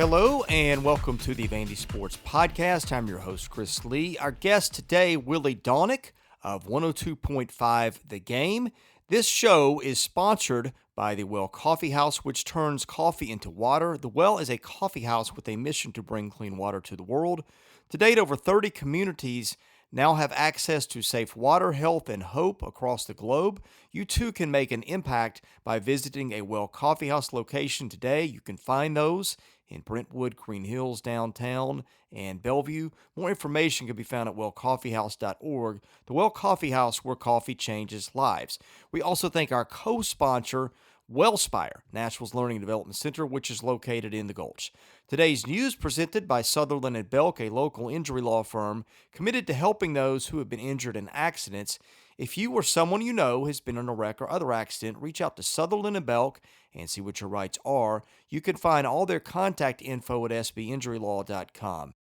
Hello and welcome to the Vandy Sports Podcast. I'm your host, Chris Lee. Our guest today, Willy Daunic of 102.5 The Game. This show is sponsored by the Well Coffee House, which turns coffee into water. The Well is a coffee house with a mission to bring clean water to the world. To date, over 30 communities now have access to safe water, health, and hope across the globe. You too can make an impact by visiting a Well Coffee House location today. You can find those in Brentwood, Green Hills, downtown, and Bellevue. More information can be found at wellcoffeehouse.org. The Well Coffee House, where coffee changes lives. We also thank our co-sponsor, Wellspire, Nashville's Learning and Development Center, which is located in the Gulch. Today's news presented by Sutherland & Belk, a local injury law firm committed to helping those who have been injured in accidents. If you or someone you know has been in a wreck or other accident, reach out to Sutherland & Belk and see what your rights are. You can find all their contact info at sbinjurylaw.com.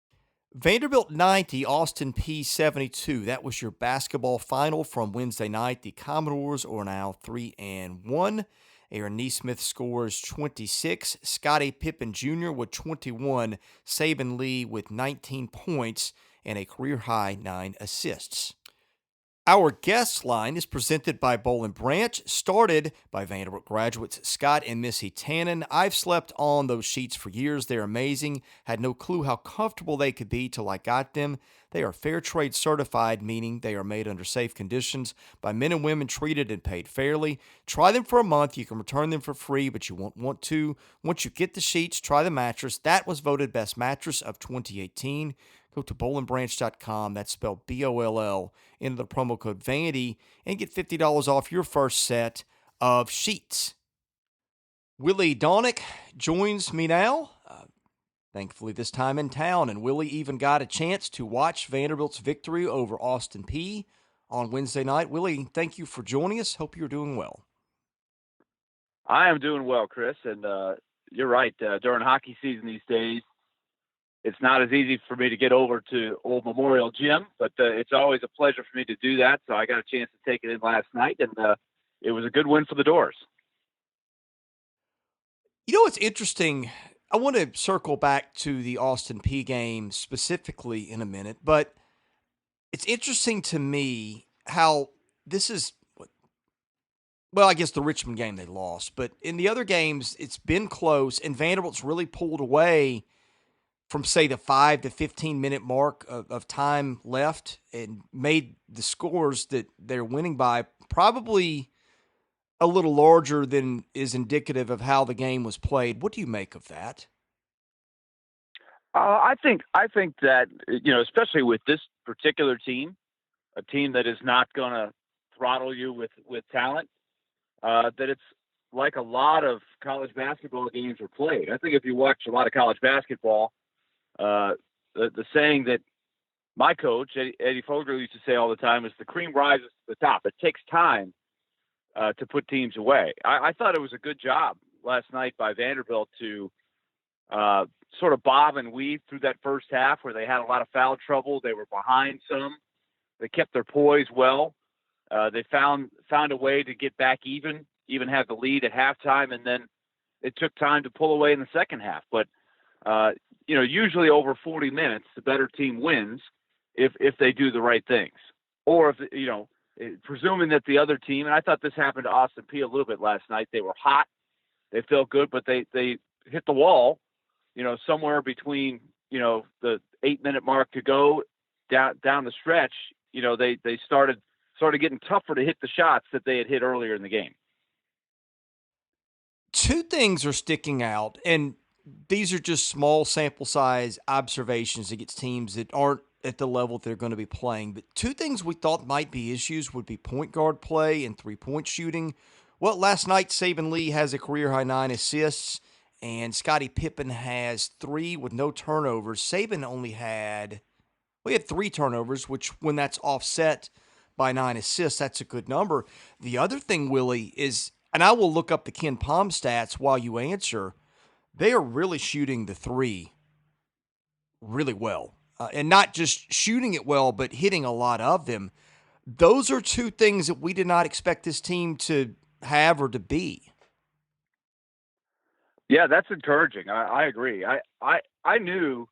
Vanderbilt 90, Austin Peay 72. That was your basketball final from Wednesday night. The Commodores are now 3-1. Aaron Nesmith scores 26. Scottie Pippen Jr. with 21. Saben Lee with 19 points and a career-high 9 assists. Our guest line is presented by Boll & Branch, started by Vanderbilt graduates Scott and Missy Tannen. I've slept on those sheets for years. They're amazing. Had no clue how comfortable they could be till I got them. They are fair trade certified, meaning they are made under safe conditions by men and women treated and paid fairly. Try them for a month. You can return them for free, but you won't want to. Once you get the sheets, try the mattress. That was voted best mattress of 2018. Go to bollandbranch.com, that's spelled B-O-L-L, enter the promo code Vandy, and get $50 off your first set of sheets. Willy Daunic joins me now, thankfully this time in town, and Willy even got a chance to watch Vanderbilt's victory over Austin Peay on Wednesday night. Willy, thank you for joining us. Hope you're doing well. I am doing well, Chris, and you're right. During hockey season these days, it's not as easy for me to get over to Old Memorial Gym, but it's always a pleasure for me to do that. So I got a chance to take it in last night, and it was a good win for the Doors. You know what's interesting? I want to circle back to the Austin Peay game specifically in a minute, but it's interesting to me how this is, well, I guess the Richmond game they lost, but in the other games, it's been close, and Vanderbilt's really pulled away from, say, the 5 to 15-minute mark of time left and made the scores that they're winning by probably a little larger than is indicative of how the game was played. What do you make of that? I think that, especially with this particular team, a team that is not going to throttle you with talent, that it's like a lot of college basketball games are played. I think if you watch a lot of college basketball, the saying that my coach, Eddie Fogler, used to say all the time is the cream rises to the top. It takes time to put teams away. I thought it was a good job last night by Vanderbilt to sort of bob and weave through that first half where they had a lot of foul trouble. They were behind some. They kept their poise well. They found a way to get back even have the lead at halftime, and then it took time to pull away in the second half. But usually over 40 minutes, the better team wins if they do the right things. Or if, presuming that the other team, and I thought this happened to Austin Peay a little bit last night, they were hot, they felt good, but they hit the wall, somewhere between, the 8-minute mark to go down the stretch, they started getting tougher to hit the shots that they had hit earlier in the game. Two things are sticking out, and these are just small sample size observations against teams that aren't at the level they're going to be playing. But two things we thought might be issues would be point guard play and three-point shooting. Well, last night, Saben Lee has a career-high 9 assists, and Scottie Pippen has 3 with no turnovers. Saben only had 3 turnovers, which when that's offset by 9 assists, that's a good number. The other thing, Willie, is, and I will look up the Ken Pom stats while you answer, they are really shooting the 3 really well. And not just shooting it well, but hitting a lot of them. Those are two things that we did not expect this team to have or to be. Yeah, that's encouraging. I agree. I knew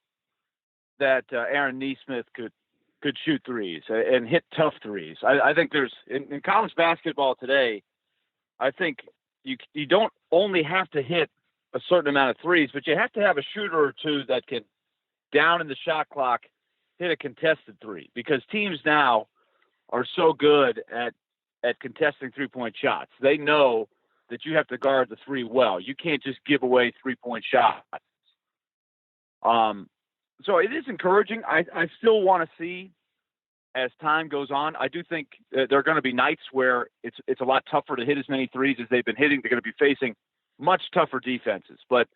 that Aaron Nesmith could shoot threes and hit tough threes. I think there's in college basketball today. I think you don't only have to hit a certain amount of threes, but you have to have a shooter or two that can down in the shot clock hit a contested three, because teams now are so good at contesting 3-point shots. They know that you have to guard the three well. You can't just give away 3-point shots. So it is encouraging. I still want to see as time goes on. I do think there are going to be nights where it's a lot tougher to hit as many threes as they've been hitting. They're going to be facing much tougher defenses. But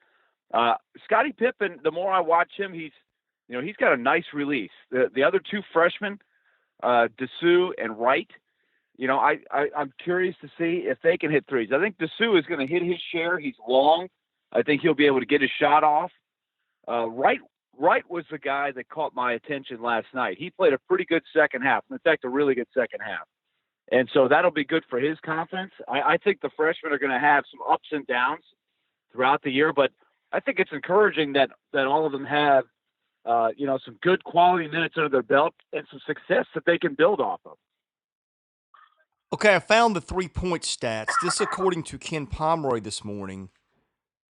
Scottie Pippen, the more I watch him, he's got a nice release. The other two freshmen, Dessou and Wright, I'm curious to see if they can hit threes. I think Dessou is going to hit his share. He's long. I think he'll be able to get his shot off. Wright was the guy that caught my attention last night. He played a pretty good second half. In fact, a really good second half. And so that'll be good for his confidence. I think the freshmen are going to have some ups and downs throughout the year, but I think it's encouraging that all of them have, some good quality minutes under their belt and some success that they can build off of. Okay, I found the 3-point stats. This according to Ken Pomeroy this morning.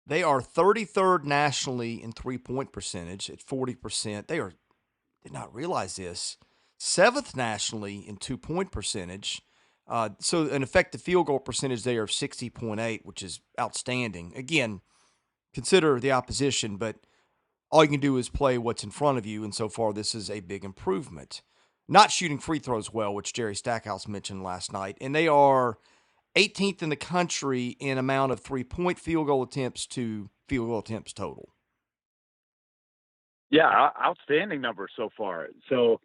They are 33rd nationally in 3-point percentage at 40%. Did not realize this. 7th nationally in 2-point percentage. So an effective field goal percentage there of 60.8, which is outstanding. Again, consider the opposition, but all you can do is play what's in front of you, and so far this is a big improvement. Not shooting free throws well, which Jerry Stackhouse mentioned last night, and they are 18th in the country in amount of 3-point field goal attempts to field goal attempts total. Yeah, outstanding numbers so far. So,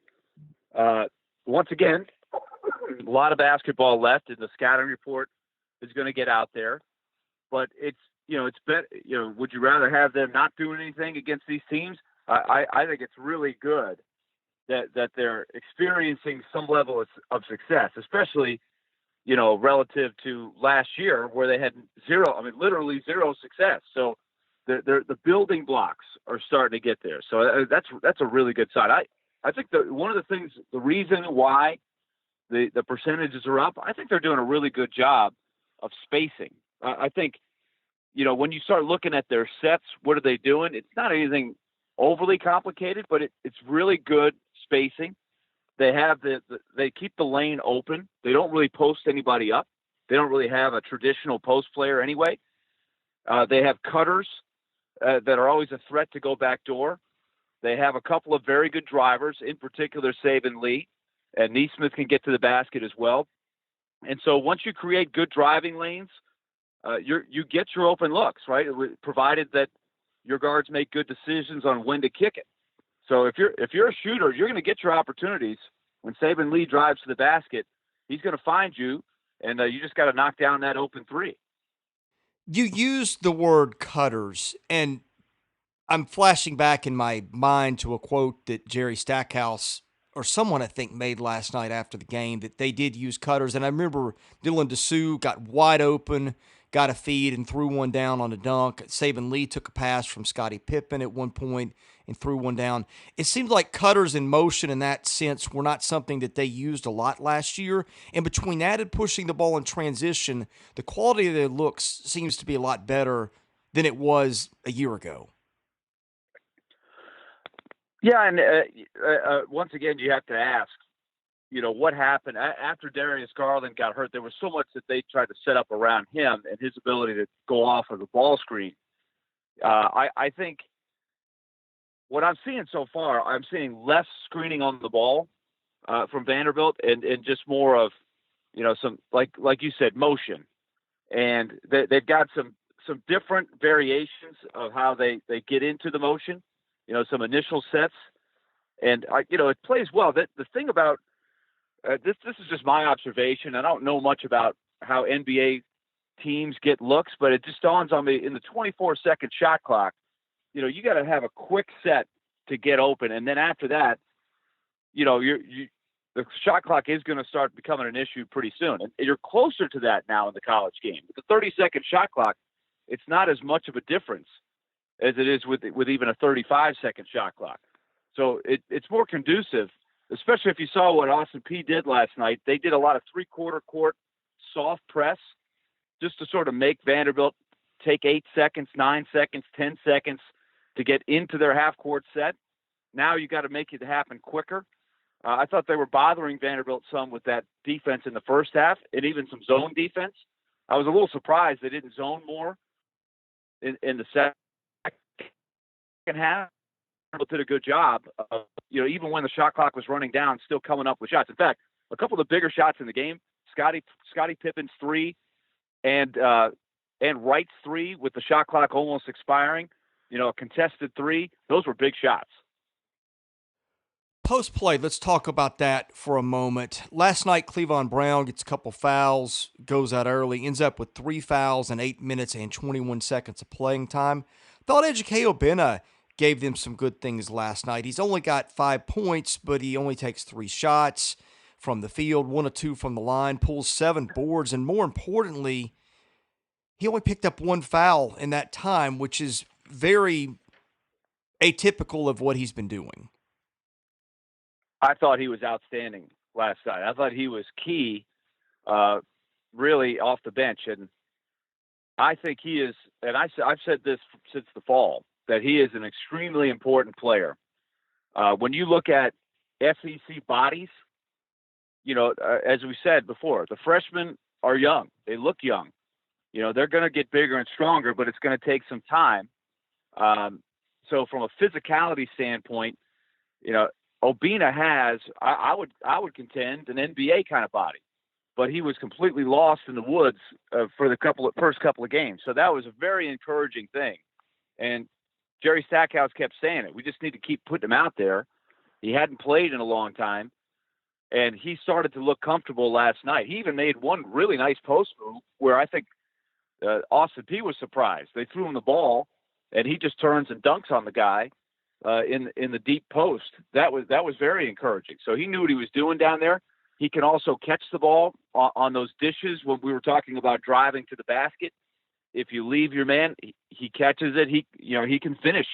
once again, a lot of basketball left, and the scouting report is going to get out there. But it's better. Would you rather have them not doing anything against these teams? I think it's really good that they're experiencing some level of success, especially relative to last year where they had literally zero success. So the building blocks are starting to get there. So that's a really good sign. I think one of the things, the reason why the percentages are up, I think they're doing a really good job of spacing. I think, when you start looking at their sets, what are they doing? It's not anything overly complicated, but it's really good spacing. They have they keep the lane open. They don't really post anybody up. They don't really have a traditional post player anyway. They have cutters that are always a threat to go back door. They have a couple of very good drivers, in particular Saben Lee, and Nesmith can get to the basket as well. And so once you create good driving lanes, you get your open looks, right? Provided that your guards make good decisions on when to kick it. So if you're a shooter, you're going to get your opportunities. When Saben Lee drives to the basket, he's going to find you, and you just got to knock down that open three. You used the word cutters, and I'm flashing back in my mind to a quote that Jerry Stackhouse or someone I think made last night after the game, that they did use cutters. And I remember Dylan Dessou got wide open, got a feed, and threw one down on a dunk. Saben Lee took a pass from Scottie Pippen at one point and threw one down. It seems like cutters in motion in that sense were not something that they used a lot last year. And between that and pushing the ball in transition, the quality of their looks seems to be a lot better than it was a year ago. Yeah, and once again, you have to ask, what happened after Darius Garland got hurt? There was so much that they tried to set up around him and his ability to go off of the ball screen. I think what I'm seeing so far, I'm seeing less screening on the ball from Vanderbilt and just more of, some, like you said, motion. And they've got some different variations of how they get into the motion. Some initial sets, and it plays well. The thing about this is just my observation. I don't know much about how NBA teams get looks, but it just dawns on me in the 24-second shot clock. You got to have a quick set to get open, and then after that, the shot clock is going to start becoming an issue pretty soon, and you're closer to that now in the college game. The 30-second shot clock it's not as much of a difference as it is with even a 35-second shot clock. So it's more conducive, especially if you saw what Austin Peay did last night. They did a lot of three-quarter court soft press just to sort of make Vanderbilt take 8 seconds, 9 seconds, 10 seconds to get into their half-court set. Now you got to make it happen quicker. I thought they were bothering Vanderbilt some with that defense in the first half and even some zone defense. I was a little surprised they didn't zone more in the second half. Vanderbilt did a good job of, even when the shot clock was running down, still coming up with shots. In fact, a couple of the bigger shots in the game, Scottie Pippen's three and Wright's three with the shot clock almost expiring, a contested three, those were big shots. Post play, let's talk about that for a moment. Last night, Cleavon Brown gets a couple fouls, goes out early, ends up with 3 fouls in 8 minutes and 21 seconds of playing time. Thought Ejike Obinna gave them some good things last night. He's only got 5 points, but he only takes 3 shots from the field, 1 of 2 from the line, pulls 7 boards, and more importantly, he only picked up 1 foul in that time, which is very atypical of what he's been doing. I thought he was outstanding last night. I thought he was key, really off the bench. And I think he is, and I've said this since the fall, that he is an extremely important player. When you look at SEC bodies, as we said before, the freshmen are young. They look young. They're going to get bigger and stronger, but it's going to take some time. So from a physicality standpoint, Obinna has, I would contend, an NBA kind of body, but he was completely lost in the woods for the first couple of games. So that was a very encouraging thing. And Jerry Stackhouse kept saying it. We just need to keep putting him out there. He hadn't played in a long time, and he started to look comfortable last night. He even made one really nice post move where I think Austin Peay was surprised. They threw him the ball, and he just turns and dunks on the guy. In the deep post. That was very encouraging. So he knew what he was doing down there. He can also catch the ball on those dishes when we were talking about driving to the basket. If you leave your man, he catches it. He can finish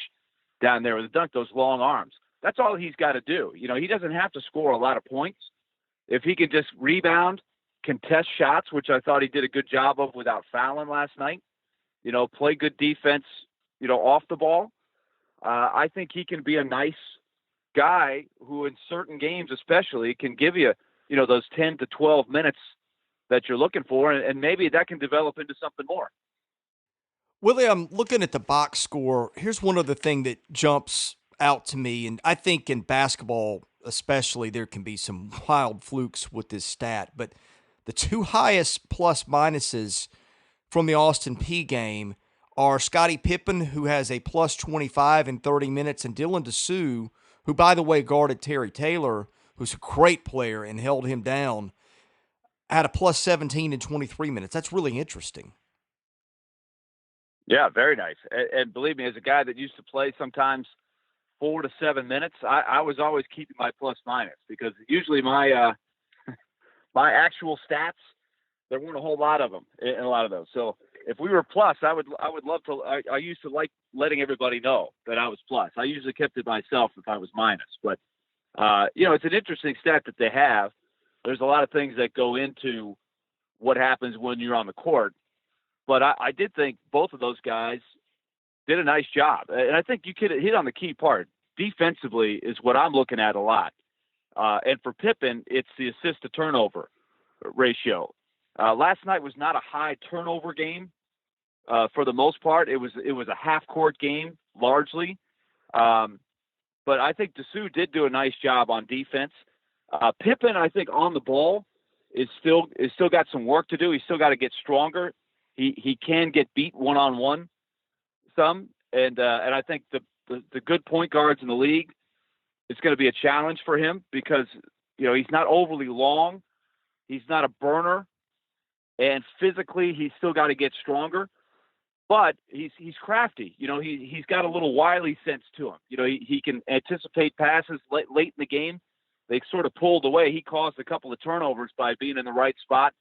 down there with a dunk, those long arms. That's all he's got to do. He doesn't have to score a lot of points. If he can just rebound, contest shots, which I thought he did a good job of without fouling last night, play good defense, off the ball. I think he can be a nice guy who in certain games especially can give you, those 10 to 12 minutes that you're looking for, and maybe that can develop into something more. Willie, I'm looking at the box score. Here's one other thing that jumps out to me, and I think in basketball especially there can be some wild flukes with this stat, but the 2 highest plus minuses from the Austin Peay game are Scottie Pippen, who has a plus 25 in 30 minutes, and Dylan Dessou, who, by the way, guarded Terry Taylor, who's a great player and held him down, had a plus 17 in 23 minutes. That's really interesting. Yeah, very nice. And believe me, as a guy that used to play sometimes 4 to 7 minutes, I was always keeping my plus minus because usually my my actual stats, there weren't a whole lot of them in a lot of those. So if we were plus, I would love to. I used to like letting everybody know that I was plus. I usually kept it myself if I was minus. But it's an interesting stat that they have. There's a lot of things that go into what happens when you're on the court. But I did think both of those guys did a nice job, and I think you could hit on the key part. Defensively is what I'm looking at a lot. And for Pippen, it's the assist to turnover ratio. Last night was not a high turnover game. For the most part, it was a half court game largely, but I think Dessou did do a nice job on defense. Pippen, I think, on the ball is still got some work to do. He's still got to get stronger. He can get beat one-on-one some, and I think the good point guards in the league, it's going to be a challenge for him because he's not overly long, he's not a burner, and physically he's still got to get stronger. But he's crafty. He's got a little wily sense to him. He can anticipate passes late in the game. They sort of pulled away. He caused a couple of turnovers by being in the right spot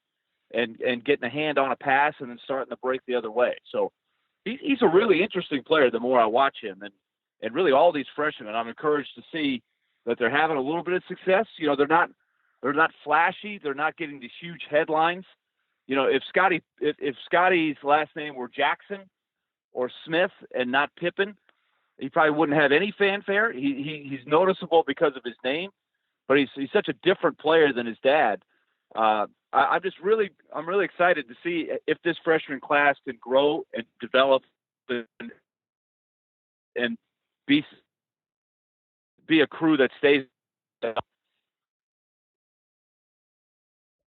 and getting a hand on a pass and then starting to break the other way. So he's a really interesting player the more I watch him. And really all these freshmen, I'm encouraged to see that they're having a little bit of success. You know, they're not flashy. They're not getting these huge headlines. You know, if Scottie's last name were Jackson or Smith and not Pippen, he probably wouldn't have any fanfare. He's noticeable because of his name, but he's such a different player than his dad. I'm really excited to see if this freshman class can grow and develop and be a crew that stays.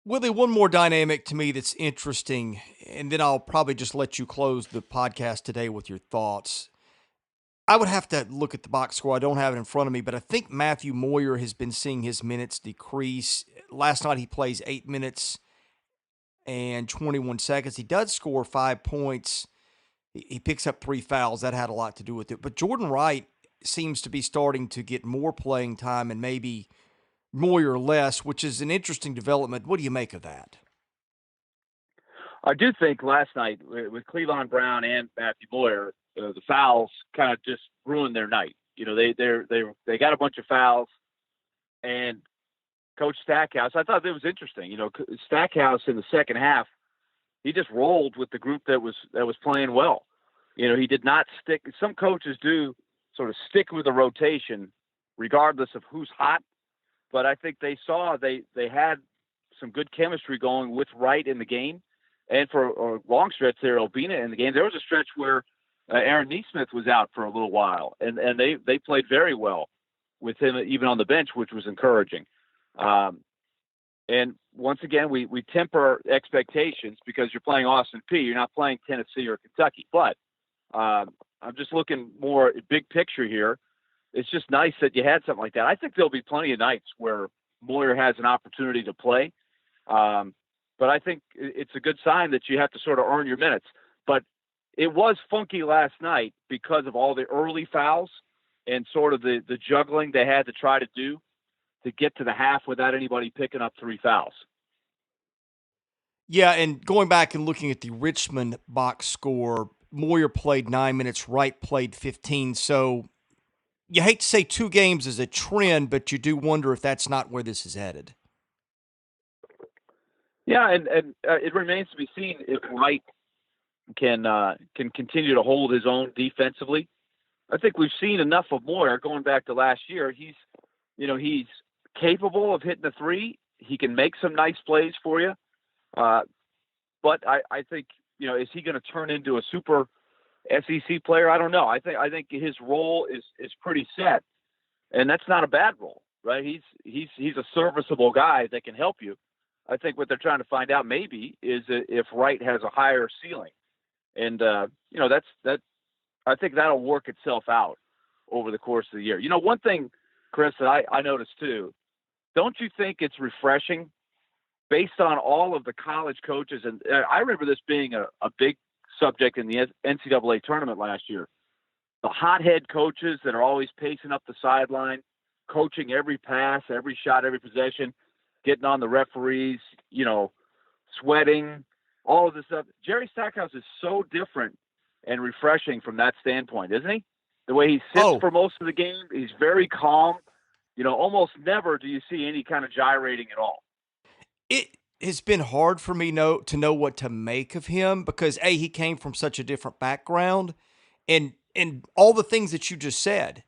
Willie, one more dynamic to me that's interesting, and then I'll probably just let you close the podcast today with your thoughts. I would have to look at the box score. I don't have it in front of me, but I think Matthew Moyer has been seeing his minutes decrease. Last night he plays 8 minutes and 21 seconds. He does score 5 points. He picks up 3 fouls. That had a lot to do with it. But Jordan Wright seems to be starting to get more playing time and maybe Moyer less, which is an interesting development. What do you make of that? I do think last night with Cleavon Brown and Matthew Moyer, the fouls kind of just ruined their night. You know, they got a bunch of fouls, and Coach Stackhouse, I thought it was interesting. You know, Stackhouse in the second half, he just rolled with the group that was playing well. You know, he did not stick. Some coaches do sort of stick with the rotation, regardless of who's hot. But I think they saw they had some good chemistry going with Wright in the game. And for a long stretch there, Obina in the game. There was a stretch where Aaron Neesmith was out for a little while, and they played very well with him even on the bench, which was encouraging. And once again, we temper expectations because you're playing Austin Peay. You're not playing Tennessee or Kentucky. But I'm just looking more big picture here. It's just nice that you had something like that. I think there'll be plenty of nights where Moyer has an opportunity to play. But I think it's a good sign that you have to sort of earn your minutes. But it was funky last night because of all the early fouls and sort of the juggling they had to try to do to get to the half without anybody picking up 3 fouls. Yeah, and going back and looking at the Richmond box score, Moyer played 9 minutes, Wright played 15. So you hate to say 2 games is a trend, but you do wonder if that's not where this is headed. Yeah, and it remains to be seen if Wright can continue to hold his own defensively. I think we've seen enough of Moyer going back to last year. He's capable of hitting the 3. He can make some nice plays for you. But I think, is he going to turn into a super SEC player? I don't know. I think his role is pretty set, and that's not a bad role, right? He's a serviceable guy that can help you. I think what they're trying to find out maybe is if Wright has a higher ceiling, and that I think that'll work itself out over the course of the year. You know, one thing, Chris, that I noticed too. Don't you think it's refreshing, based on all of the college coaches, and I remember this being a big subject in the NCAA tournament last year. The hothead coaches that are always pacing up the sideline, coaching every pass, every shot, every possession, getting on the referees, sweating, all of this stuff. Jerry Stackhouse is so different and refreshing from that standpoint, isn't he? The way he sits for most of the game, he's very calm. Almost never do you see any kind of gyrating at all. It has been hard for me to know what to make of him because, A, he came from such a different background and all the things that you just said.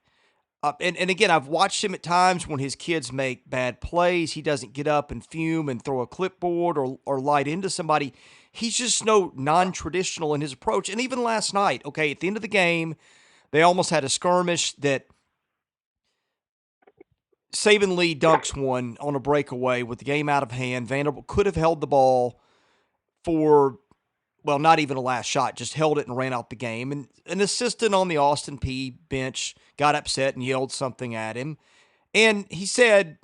And again, I've watched him at times when his kids make bad plays. He doesn't get up and fume and throw a clipboard or light into somebody. He's just non-traditional in his approach. And even last night, okay, at the end of the game, they almost had a skirmish that Saben Lee dunks one on a breakaway with the game out of hand. Vanderbilt could have held the ball for, not even a last shot, just held it and ran out the game. And an assistant on the Austin Peay bench got upset and yelled something at him. And he said,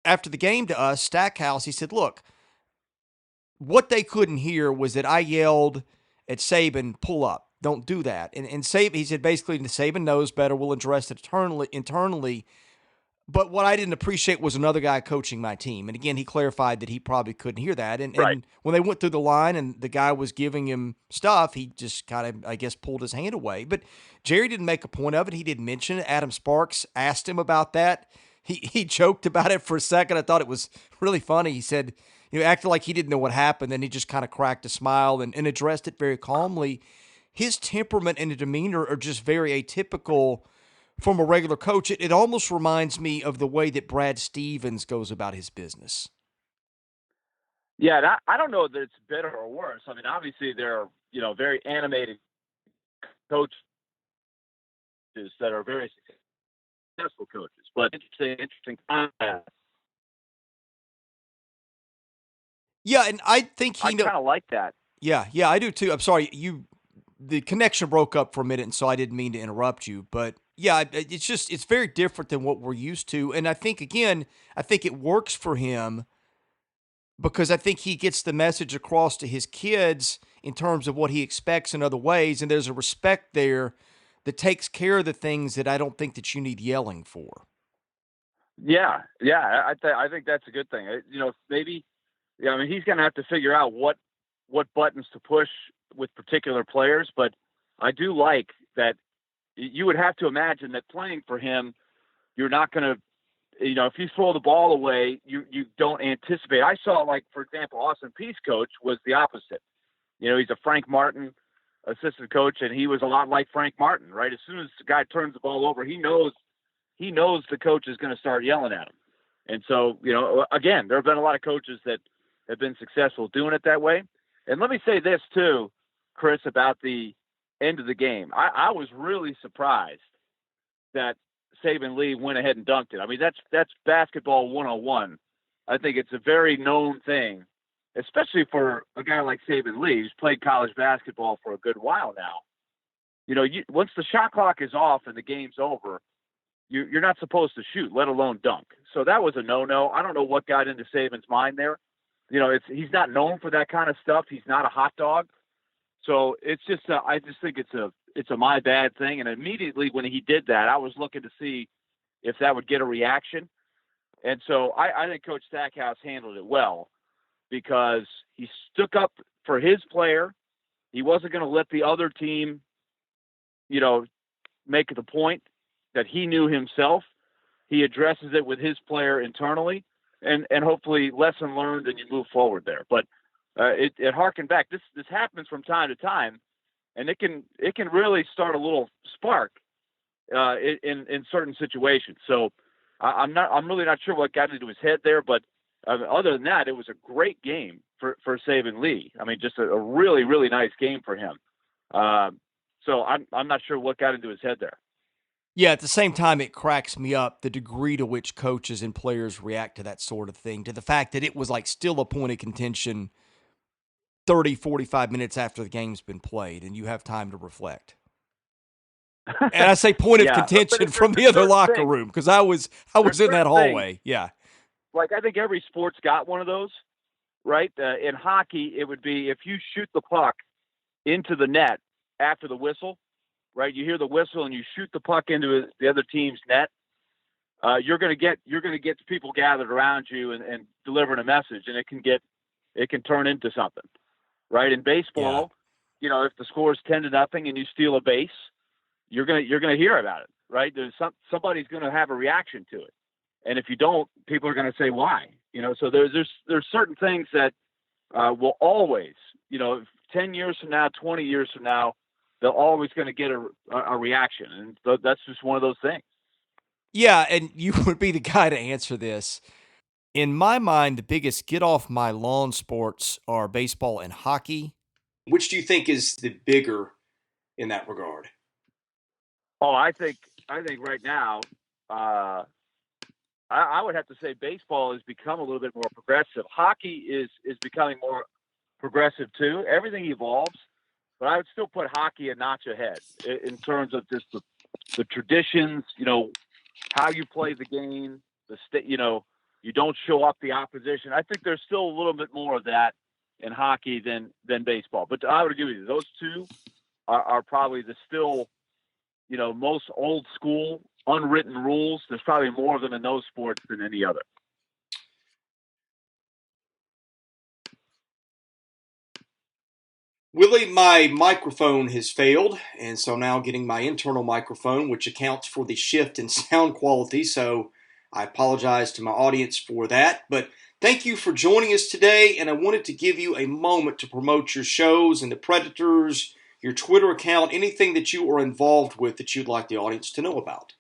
after the game to us, Stackhouse, he said, look, what they couldn't hear was that I yelled at Saben, pull up, don't do that. And Saben, he said, basically, Saben knows better, we'll address it internally. But what I didn't appreciate was another guy coaching my team. And again, he clarified that he probably couldn't hear that. And, Right. and when they went through the line and the guy was giving him stuff, he just kind of, I guess, pulled his hand away. But Jerry didn't make a point of it. He didn't mention it. Adam Sparks asked him about that. He joked about it for a second. I thought it was really funny. He said, acted like he didn't know what happened. Then he just kind of cracked a smile and addressed it very calmly. His temperament and demeanor are just very atypical from a regular coach. It almost reminds me of the way that Brad Stevens goes about his business. Yeah, I don't know that it's better or worse. I mean, obviously there are, very animated coaches that are very successful coaches, but interesting contrast. Yeah, and I think I kind of like that. Yeah, I do too. I'm sorry, the connection broke up for a minute, and so I didn't mean to interrupt you. But yeah, it's very different than what we're used to. And I think, again, it works for him because I think he gets the message across to his kids in terms of what he expects in other ways. And there's a respect there that takes care of the things that I don't think that you need yelling for. Yeah. I think that's a good thing. Maybe, I mean, he's going to have to figure out what buttons to push with particular players, but I do like that. You would have to imagine that playing for him, you're not going to, if you throw the ball away, you don't anticipate. I saw, like, for example, Austin Peay's coach was the opposite. He's a Frank Martin assistant coach, and he was a lot like Frank Martin, right? As soon as the guy turns the ball over, he knows the coach is going to start yelling at him. And so, again, there have been a lot of coaches that have been successful doing it that way. And let me say this too, Chris, about the end of the game. I was really surprised that Saben Lee went ahead and dunked it. I mean, that's basketball 101. I think it's a very known thing, especially for a guy like Saben Lee, who's played college basketball for a good while now. Once the shot clock is off and the game's over, you're not supposed to shoot, let alone dunk. So that was a no-no. I don't know what got into Saban's mind there. He's not known for that kind of stuff. He's not a hot dog. So it's just, I just think it's a my bad thing. And immediately when he did that, I was looking to see if that would get a reaction. And so I think Coach Stackhouse handled it well because he stuck up for his player. He wasn't going to let the other team, make the point that he knew himself. He addresses it with his player internally, and hopefully lesson learned, and you move forward there. But it harkened back. This happens from time to time, and it can really start a little spark in certain situations. So I'm really not sure what got into his head there, but other than that, it was a great game for Saben Lee. I mean, just a really, really nice game for him. So I'm not sure what got into his head there. Yeah, at the same time, it cracks me up the degree to which coaches and players react to that sort of thing, to the fact that it was like still a point of contention 30, 45 minutes after the game's been played, and you have time to reflect. And I say point of contention from the other locker room because I was in that hallway. Yeah. Like, I think every sport's got one of those, right? In hockey, it would be if you shoot the puck into the net after the whistle, right? You hear the whistle and you shoot the puck into the other team's net. You're going to get people gathered around you and delivering a message, and it can turn into something, right? In baseball, if the score is 10-0 and you steal a base, you're going to hear about it, right? There's somebody's going to have a reaction to it, and if you don't, people are going to say why. So there's certain things that will always, 10 years from now, 20 years from now, they're always going to get a reaction. And that's just one of those things. Yeah, and you would be the guy to answer this. In my mind, the biggest get off my lawn sports are baseball and hockey. Which do you think is the bigger in that regard? Oh, I think right now, I would have to say baseball has become a little bit more progressive. Hockey is becoming more progressive too. Everything evolves. But I would still put hockey a notch ahead in terms of just the traditions, how you play the game, you don't show up the opposition. I think there's still a little bit more of that in hockey than baseball. But I would agree with you. Those two are probably the still, most old school unwritten rules. There's probably more of them in those sports than any other. Willie, my microphone has failed, and so now I'm getting my internal microphone, which accounts for the shift in sound quality, so I apologize to my audience for that. But thank you for joining us today, and I wanted to give you a moment to promote your shows and the Predators, your Twitter account, anything that you are involved with that you'd like the audience to know about.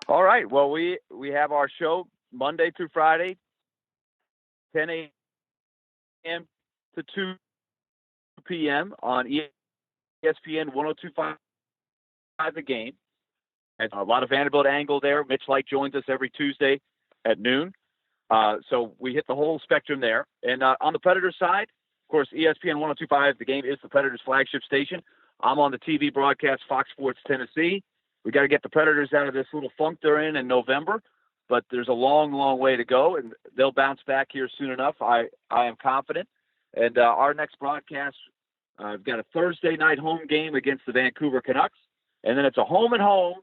All right. Well, we have our show Monday through Friday, 10 a.m. to 2 p.m. on ESPN 102.5 The Game. And a lot of Vanderbilt angle there. Mitch Light joins us every Tuesday at noon. So we hit the whole spectrum there. And on the Predators side, of course, ESPN 102.5 The Game is the Predators flagship station. I'm on the TV broadcast, Fox Sports Tennessee. We got to get the Predators out of this little funk they're in November, but there's a long, long way to go, and they'll bounce back here soon enough. I am confident. And our next broadcast, I've got a Thursday night home game against the Vancouver Canucks, and then it's a home-and-home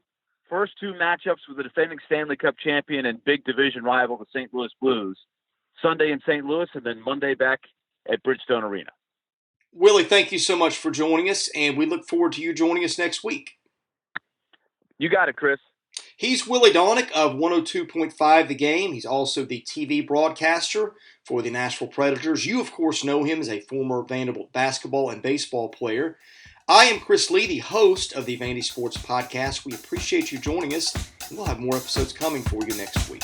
first two matchups with the defending Stanley Cup champion and big division rival, the St. Louis Blues, Sunday in St. Louis, and then Monday back at Bridgestone Arena. Willie, thank you so much for joining us, and we look forward to you joining us next week. You got it, Chris. He's Willy Daunic of 102.5 The Game. He's also the TV broadcaster for the Nashville Predators. You, of course, know him as a former Vanderbilt basketball and baseball player. I am Chris Lee, the host of the Vandy Sports Podcast. We appreciate you joining us, and we'll have more episodes coming for you next week.